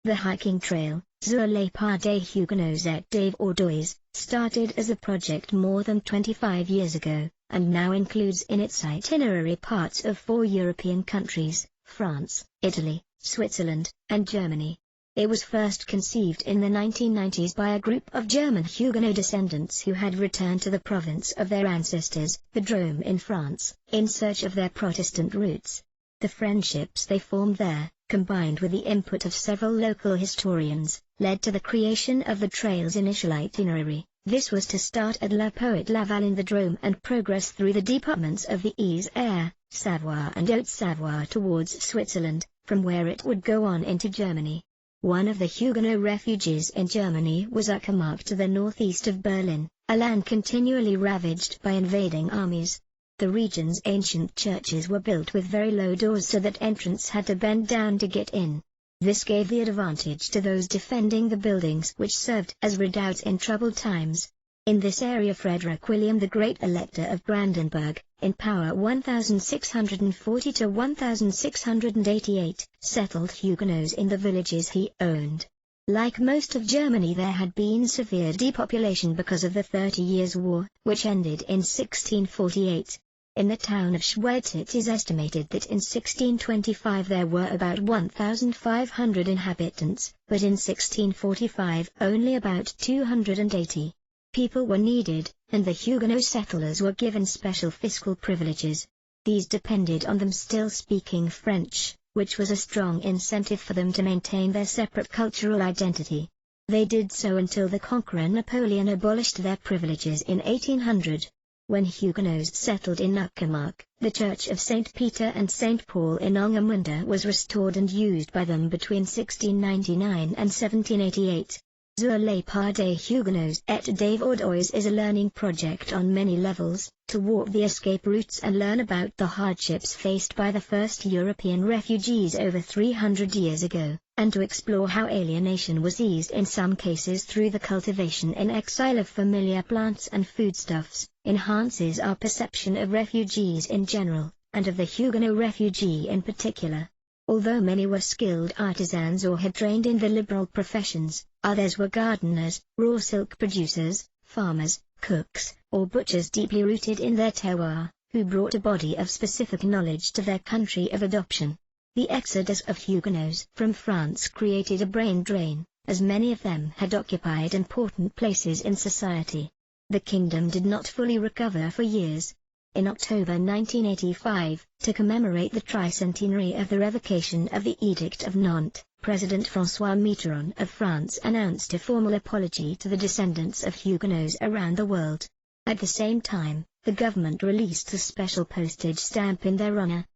The hiking trail, Sur les pas des Huguenots et des Vaudois, started as a project more than 25 years ago, and now includes in its itinerary parts of 4 European countries, France, Italy, Switzerland, and Germany. It was first conceived in the 1990s by a group of German Huguenot descendants who had returned to the province of their ancestors, the Drôme in France, in search of their Protestant roots. The friendships they formed there, combined with the input of several local historians, led to the creation of the trail's initial itinerary. This was to start at La Poët-Laval in the Drôme and progress through the departments of the Isère, Savoie and Haute-Savoie towards Switzerland, from where it would go on into Germany. One of the Huguenot refuges in Germany was Uckermark to the northeast of Berlin, a land continually ravaged by invading armies. The region's ancient churches were built with very low doors so that entrants had to bend down to get in. This gave the advantage to those defending the buildings which served as redoubts in troubled times. In this area Frederick William the Great, Elector of Brandenburg, in power 1640 to 1688, settled Huguenots in the villages he owned. Like most of Germany, there had been severe depopulation because of the 30 Years' War, which ended in 1648. In the town of Schweitz it is estimated that in 1625 there were about 1,500 inhabitants, but in 1645 only about 280. People were needed, and the Huguenot settlers were given special fiscal privileges. These depended on them still speaking French, which was a strong incentive for them to maintain their separate cultural identity. They did so until the conqueror Napoleon abolished their privileges in 1800. When Huguenots settled in Uckermark, the Church of St. Peter and St. Paul in Angermünde was restored and used by them between 1699 and 1788. Sur les pas des Huguenots et des Vaudois is a learning project on many levels, to walk the escape routes and learn about the hardships faced by the first European refugees over 300 years ago, and to explore how alienation was eased in some cases through the cultivation in exile of familiar plants and foodstuffs, enhances our perception of refugees in general, and of the Huguenot refugee in particular. Although many were skilled artisans or had trained in the liberal professions, others were gardeners, raw silk producers, farmers, cooks, or butchers deeply rooted in their terroir, who brought a body of specific knowledge to their country of adoption. The exodus of Huguenots from France created a brain drain, as many of them had occupied important places in society. The kingdom did not fully recover for years. In October 1985, to commemorate the tricentenary of the revocation of the Edict of Nantes, President François Mitterrand of France announced a formal apology to the descendants of Huguenots around the world. At the same time, the government released a special postage stamp in their honor,